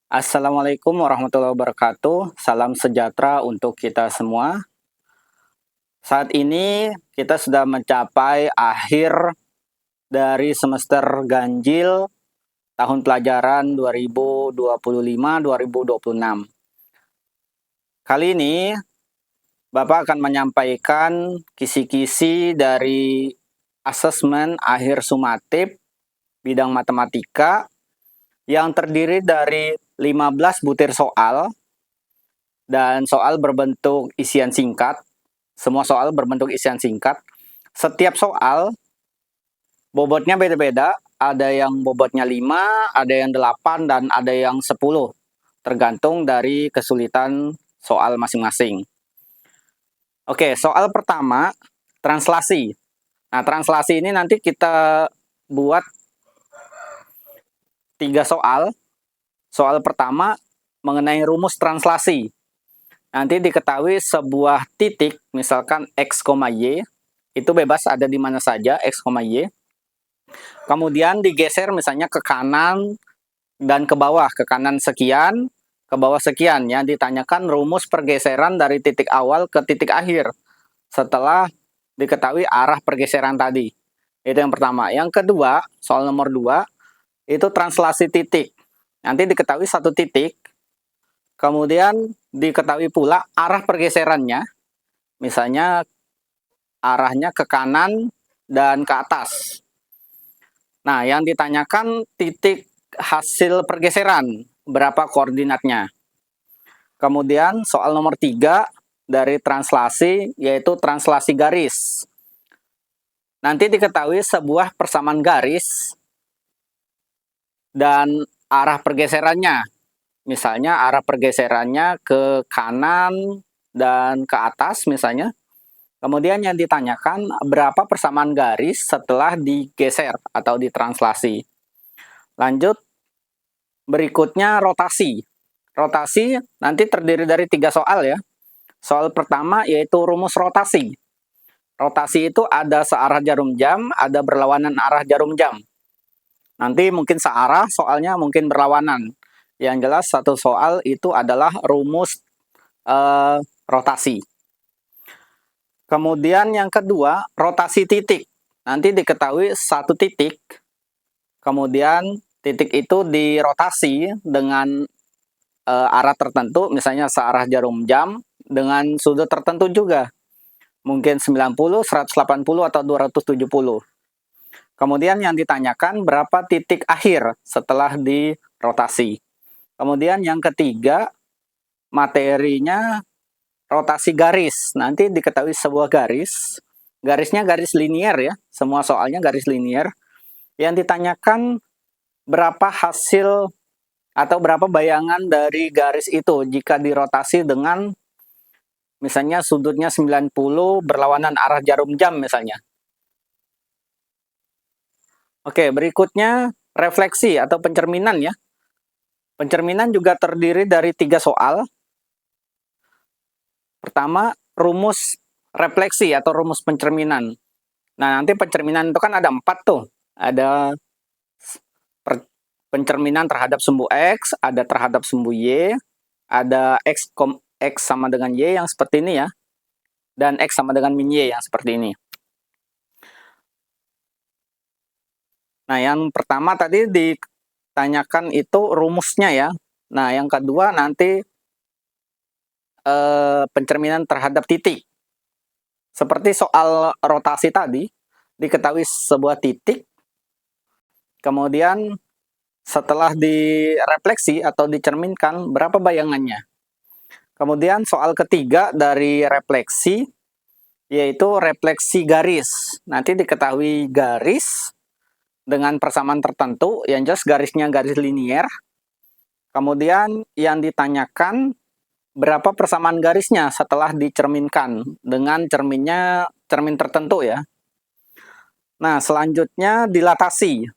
Assalamualaikum warahmatullahi wabarakatuh. Salam sejahtera untuk kita semua. Saat ini kita sudah mencapai akhir dari semester ganjil tahun pelajaran 2025-2026. Kali ini Bapak akan menyampaikan kisi-kisi dari asesmen akhir sumatif bidang matematika yang terdiri dari 15 butir soal dan soal berbentuk isian singkat. Semua soal berbentuk isian singkat. Setiap soal bobotnya beda-beda. Ada yang bobotnya 5, ada yang 8, dan ada yang 10. Tergantung dari kesulitan soal masing-masing. Oke, soal pertama, translasi. Nah, translasi ini nanti kita buat 3 soal. Soal pertama mengenai rumus translasi. Nanti diketahui sebuah titik, misalkan X, Y, itu bebas ada di mana saja, X, Y. Kemudian digeser misalnya ke kanan dan ke bawah, ke kanan sekian, ke bawah sekian. Ya, ditanyakan rumus pergeseran dari titik awal ke titik akhir setelah diketahui arah pergeseran tadi. Itu yang pertama. Yang kedua, soal nomor 2, itu translasi titik. Nanti diketahui satu titik, kemudian diketahui pula arah pergeserannya, misalnya arahnya ke kanan dan ke atas. Nah, yang ditanyakan titik hasil pergeseran, berapa koordinatnya. Kemudian soal nomor 3 dari translasi, yaitu translasi garis. Nanti diketahui sebuah persamaan garis dan arah pergeserannya. Misalnya arah pergeserannya ke kanan dan ke atas misalnya. Kemudian yang ditanyakan berapa persamaan garis setelah digeser atau ditranslasi. Lanjut, berikutnya rotasi. Rotasi nanti terdiri dari 3 soal ya. Soal pertama yaitu rumus rotasi. Rotasi itu ada searah jarum jam, ada berlawanan arah jarum jam. Nanti mungkin searah, soalnya mungkin berlawanan. Yang jelas satu soal itu adalah rumus rotasi. Kemudian yang kedua, rotasi titik. Nanti diketahui satu titik, kemudian titik itu dirotasi dengan arah tertentu, misalnya searah jarum jam, dengan sudut tertentu juga. Mungkin 90, 180, atau 270. Kemudian yang ditanyakan berapa titik akhir setelah dirotasi. Kemudian yang ketiga, materinya rotasi garis. Nanti diketahui sebuah garis. Garisnya garis linier ya. Semua soalnya garis linier. Yang ditanyakan berapa hasil atau berapa bayangan dari garis itu jika dirotasi dengan misalnya sudutnya 90 berlawanan arah jarum jam misalnya. Oke, berikutnya refleksi atau pencerminan ya. Pencerminan juga terdiri dari 3 soal. Pertama, rumus refleksi atau rumus pencerminan. Nah, nanti pencerminan itu kan ada 4 tuh. Ada pencerminan terhadap sumbu X, ada terhadap sumbu Y, ada X sama dengan Y yang seperti ini ya, dan X sama dengan min Y yang seperti ini. Nah, yang pertama tadi ditanyakan itu rumusnya ya. Nah, yang kedua nanti pencerminan terhadap titik. Seperti soal rotasi tadi, diketahui sebuah titik, kemudian setelah direfleksi atau dicerminkan, berapa bayangannya. Kemudian soal ketiga dari refleksi, yaitu refleksi garis. Nanti diketahui garis dengan persamaan tertentu, yang jelas garisnya garis linier. Kemudian yang ditanyakan berapa persamaan garisnya setelah dicerminkan dengan cermin tertentu ya. Nah, selanjutnya dilatasi.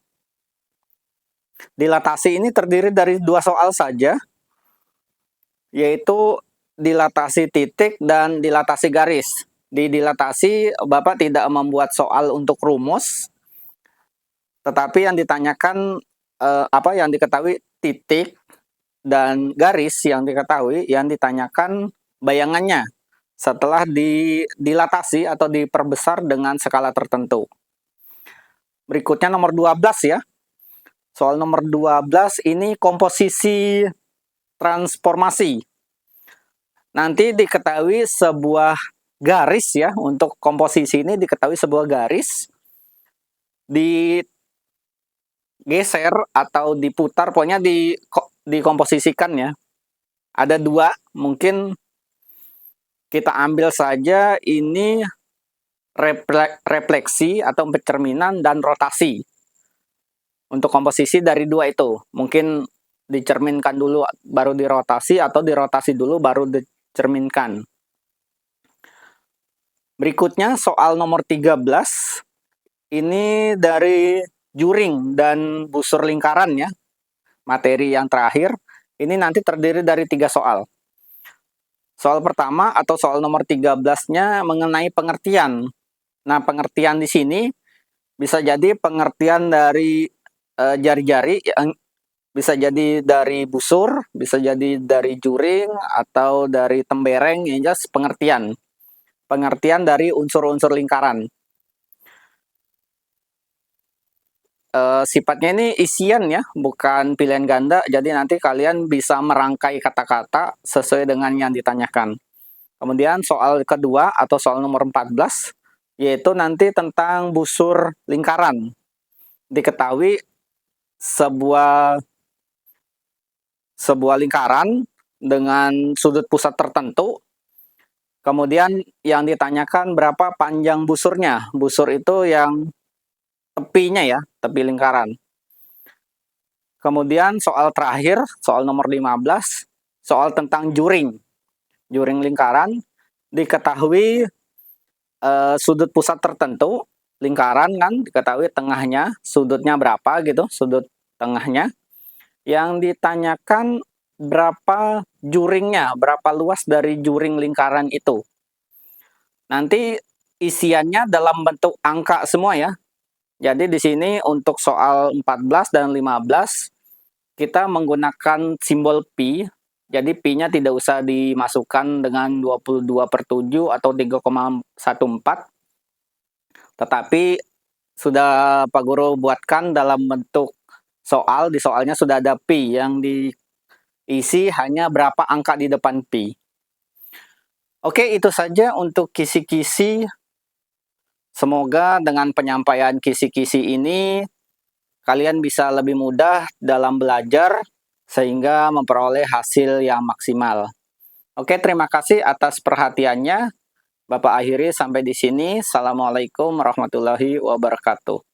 Dilatasi ini terdiri dari 2 soal saja, yaitu dilatasi titik dan dilatasi garis. Di dilatasi, Bapak tidak membuat soal untuk rumus, tetapi yang ditanyakan yang diketahui titik, dan garis yang diketahui yang ditanyakan bayangannya setelah dilatasi atau diperbesar dengan skala tertentu. Berikutnya nomor 12 ya. Soal nomor 12 ini komposisi transformasi. Nanti diketahui sebuah garis ya, untuk komposisi ini diketahui sebuah garis digeser atau diputar, pokoknya dikomposisikan ya. Ada dua, mungkin kita ambil saja ini refleksi atau pencerminan dan rotasi. Untuk komposisi dari dua itu, mungkin dicerminkan dulu baru dirotasi atau dirotasi dulu baru dicerminkan. Berikutnya soal nomor 13. Ini dari juring dan busur lingkaran ya. Materi yang terakhir. Ini nanti terdiri dari 3 soal. Soal pertama atau soal nomor 13-nya mengenai pengertian. Nah, pengertian di sini bisa jadi pengertian dari jari-jari, bisa jadi dari busur, bisa jadi dari juring, atau dari tembereng, yang jelas pengertian. Pengertian dari unsur-unsur lingkaran. Sifatnya ini isian ya, bukan pilihan ganda, jadi nanti kalian bisa merangkai kata-kata sesuai dengan yang ditanyakan. Kemudian soal kedua atau soal nomor 14, yaitu nanti tentang busur lingkaran. Diketahui sebuah lingkaran dengan sudut pusat tertentu, kemudian yang ditanyakan berapa panjang busurnya. Busur itu yang tepinya ya, tepi lingkaran. Kemudian soal terakhir, soal nomor 15, soal tentang juring. Juring lingkaran, diketahui sudut pusat tertentu, lingkaran kan, diketahui tengahnya, sudutnya berapa gitu, sudut tengahnya. Yang ditanyakan berapa juringnya, berapa luas dari juring lingkaran itu. Nanti isiannya dalam bentuk angka semua ya. Jadi di sini untuk soal 14 dan 15 kita menggunakan simbol pi. Jadi pi-nya tidak usah dimasukkan dengan 22/7 atau 3,14. Tetapi sudah Pak Guru buatkan dalam bentuk soal, di soalnya sudah ada pi yang diisi hanya berapa angka di depan pi. Oke, itu saja untuk kisi-kisi. Semoga dengan penyampaian kisi-kisi ini kalian bisa lebih mudah dalam belajar sehingga memperoleh hasil yang maksimal. Oke, terima kasih atas perhatiannya. Bapak akhiri sampai di sini. Assalamualaikum warahmatullahi wabarakatuh.